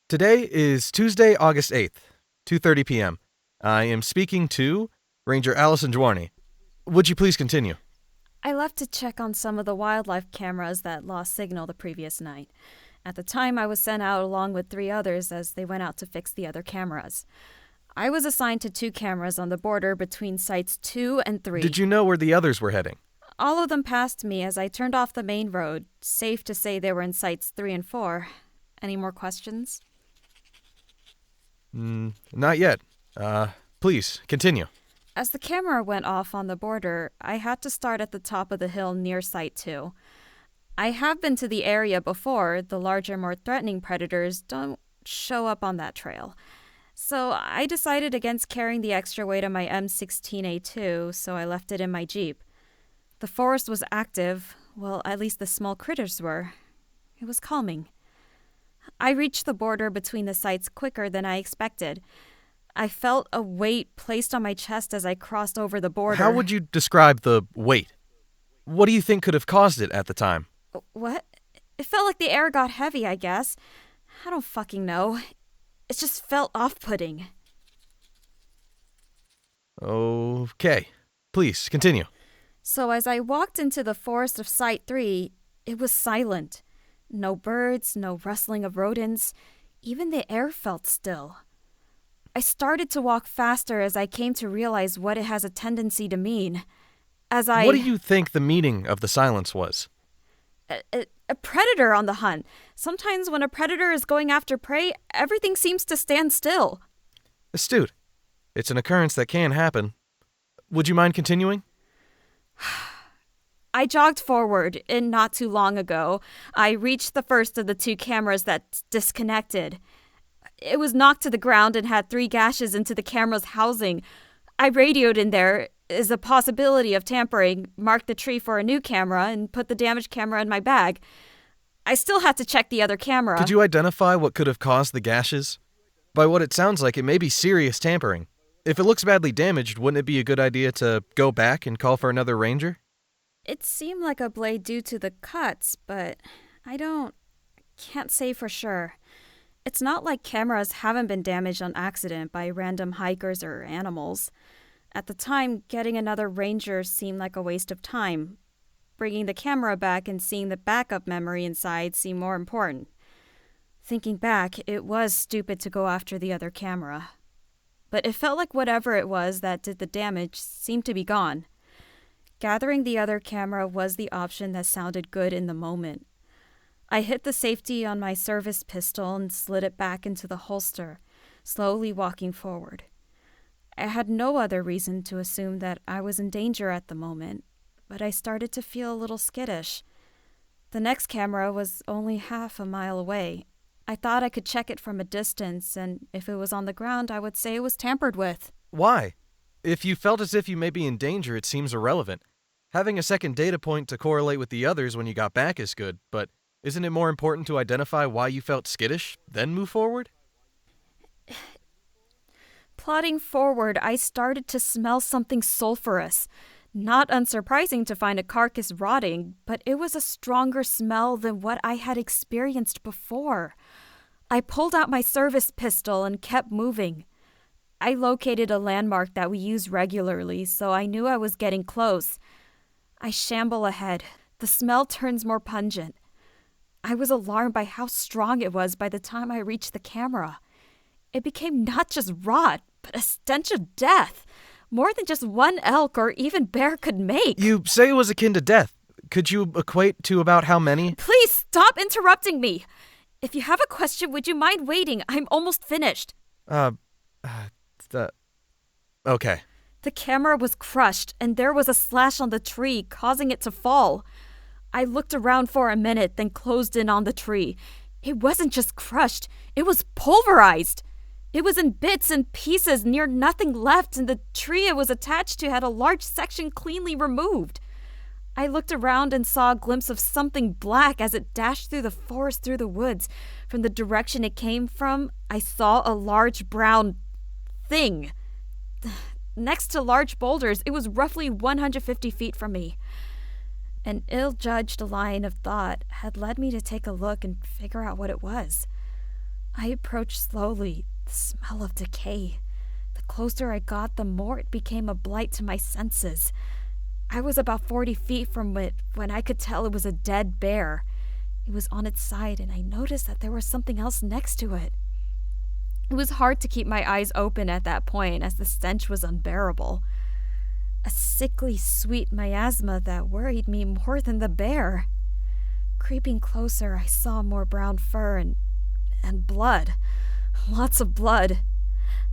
Today is Tuesday, August 8th, 2:30 p.m. I am speaking to Ranger Alison Dwarny. Would you please continue? I left to check on some of the wildlife cameras that lost signal the previous night. At the time, I was sent out along with 3 others as they went out to fix the other cameras. I was assigned to 2 cameras on the border between sites 2 and 3. Did you know where the others were heading? All of them passed me as I turned off the main road. Safe to say they were in sites 3 and 4. Any more questions? Not yet. Please, continue. As the camera went off on the border, I had to start at the top of the hill near Site 2. I have been to the area before. The larger, more threatening predators don't show up on that trail. So I decided against carrying the extra weight of my M16A2, so I left it in my Jeep. The forest was active. Well, at least the small critters were. It was calming. I reached the border between the sites quicker than I expected. I felt a weight placed on my chest as I crossed over the border. How would you describe the weight? What do you think could have caused it at the time? What? It felt like the air got heavy, I guess. I don't fucking know. It just felt off-putting. Okay. Please, continue. So as I walked into the forest of Site 3, it was silent. No birds, no rustling of rodents. Even the air felt still. I started to walk faster as I came to realize what it has a tendency to mean. What do you think the meaning of the silence was? A predator on the hunt. Sometimes when a predator is going after prey, everything seems to stand still. Astute. It's an occurrence that can happen. Would you mind continuing? I jogged forward, and not too long ago, I reached the first of the 2 cameras that disconnected. It was knocked to the ground and had 3 gashes into the camera's housing. I radioed in there is a possibility of tampering, marked the tree for a new camera, and put the damaged camera in my bag. I still had to check the other camera. Did you identify what could have caused the gashes? By what it sounds like, it may be serious tampering. If it looks badly damaged, wouldn't it be a good idea to go back and call for another ranger? It seemed like a blade due to the cuts, but can't say for sure. It's not like cameras haven't been damaged on accident by random hikers or animals. At the time, getting another ranger seemed like a waste of time. Bringing the camera back and seeing the backup memory inside seemed more important. Thinking back, it was stupid to go after the other camera. But it felt like whatever it was that did the damage seemed to be gone. Gathering the other camera was the option that sounded good in the moment. I hit the safety on my service pistol and slid it back into the holster, slowly walking forward. I had no other reason to assume that I was in danger at the moment, but I started to feel a little skittish. The next camera was only half a mile away. I thought I could check it from a distance, and if it was on the ground, I would say it was tampered with. Why? If you felt as if you may be in danger, it seems irrelevant. Having a second data point to correlate with the others when you got back is good, but isn't it more important to identify why you felt skittish, then move forward? Plodding forward, I started to smell something sulfurous. Not unsurprising to find a carcass rotting, but it was a stronger smell than what I had experienced before. I pulled out my service pistol and kept moving. I located a landmark that we use regularly, so I knew I was getting close. I shamble ahead. The smell turns more pungent. I was alarmed by how strong it was by the time I reached the camera. It became not just rot, but a stench of death. More than just one elk or even bear could make. You say it was akin to death. Could you equate to about how many? Please stop interrupting me. If you have a question, would you mind waiting? I'm almost finished. Okay. The camera was crushed, and there was a slash on the tree, causing it to fall. I looked around for a minute, then closed in on the tree. It wasn't just crushed, it was pulverized. It was in bits and pieces, near nothing left, and the tree it was attached to had a large section cleanly removed. I looked around and saw a glimpse of something black as it dashed through the forest, through the woods. From the direction it came from, I saw a large brown thing. Next to large boulders, it was roughly 150 feet from me. An ill-judged line of thought had led me to take a look and figure out what it was. I approached slowly, the smell of decay. The closer I got, the more it became a blight to my senses. I was about 40 feet from it when I could tell it was a dead bear. It was on its side, and I noticed that there was something else next to it. It was hard to keep my eyes open at that point, as the stench was unbearable. A sickly sweet miasma that worried me more than the bear. Creeping closer, I saw more brown fur and blood. Lots of blood.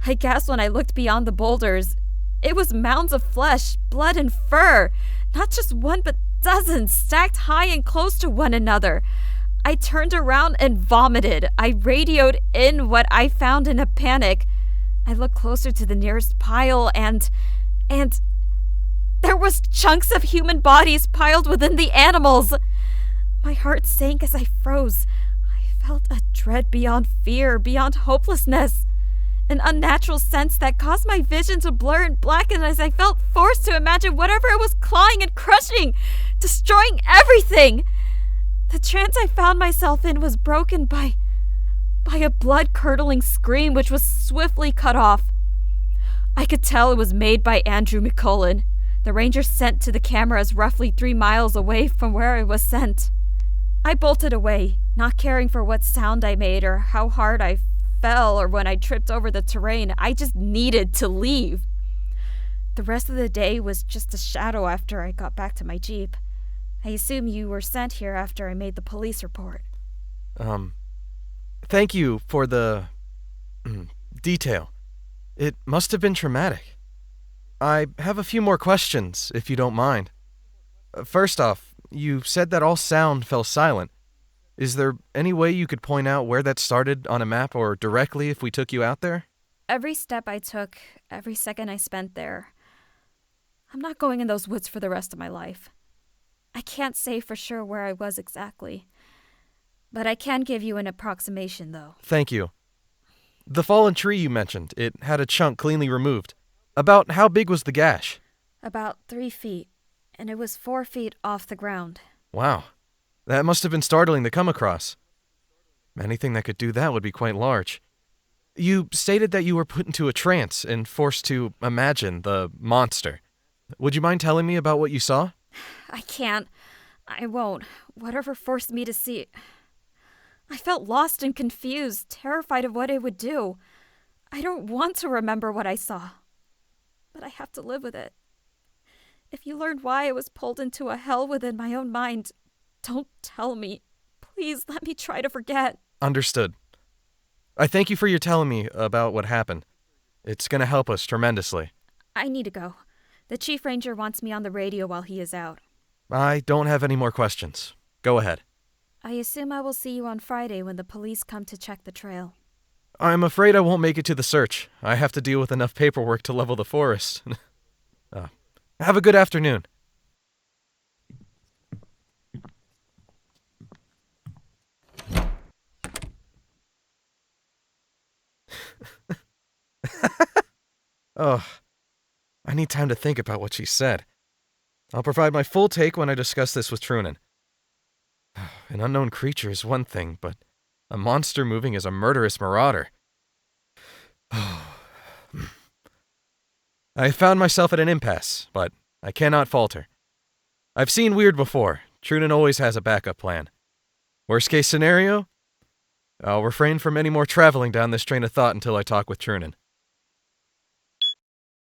I gasped when I looked beyond the boulders. It was mounds of flesh, blood, and fur. Not just one, but dozens, stacked high and close to one another. I turned around and vomited. I radioed in what I found in a panic. I looked closer to the nearest pile and there was chunks of human bodies piled within the animals. My heart sank as I froze. I felt a dread beyond fear, beyond hopelessness. An unnatural sense that caused my vision to blur and blacken as I felt forced to imagine whatever it was clawing and crushing, destroying everything. The trance I found myself in was broken by a blood-curdling scream which was swiftly cut off. I could tell it was made by Andrew McCullen, the ranger sent to the cameras roughly 3 miles away from where I was sent. I bolted away, not caring for what sound I made or how hard I fell or when I tripped over the terrain. I just needed to leave. The rest of the day was just a shadow after I got back to my Jeep. I assume you were sent here after I made the police report. Thank you for the detail. It must have been traumatic. I have a few more questions, if you don't mind. First off, you said that all sound fell silent. Is there any way you could point out where that started on a map or directly if we took you out there? Every step I took, every second I spent there. I'm not going in those woods for the rest of my life. I can't say for sure where I was exactly. But I can give you an approximation, though. Thank you. The fallen tree you mentioned, it had a chunk cleanly removed. About how big was the gash? About 3 feet, and it was 4 feet off the ground. Wow. That must have been startling to come across. Anything that could do that would be quite large. You stated that you were put into a trance and forced to imagine the monster. Would you mind telling me about what you saw? I can't. I won't. Whatever forced me to see it. I felt lost and confused, terrified of what it would do. I don't want to remember what I saw. But I have to live with it. If you learned why I was pulled into a hell within my own mind, don't tell me. Please let me try to forget. Understood. I thank you for your telling me about what happened. It's going to help us tremendously. I need to go. The chief ranger wants me on the radio while he is out. I don't have any more questions. Go ahead. I assume I will see you on Friday when the police come to check the trail. I'm afraid I won't make it to the search. I have to deal with enough paperwork to level the forest. Have a good afternoon. Oh, I need time to think about what she said. I'll provide my full take when I discuss this with Trunan. An unknown creature is one thing, but a monster moving as a murderous marauder. I found myself at an impasse, but I cannot falter. I've seen weird before. Trunan always has a backup plan. Worst case scenario? I'll refrain from any more traveling down this train of thought until I talk with Trunan.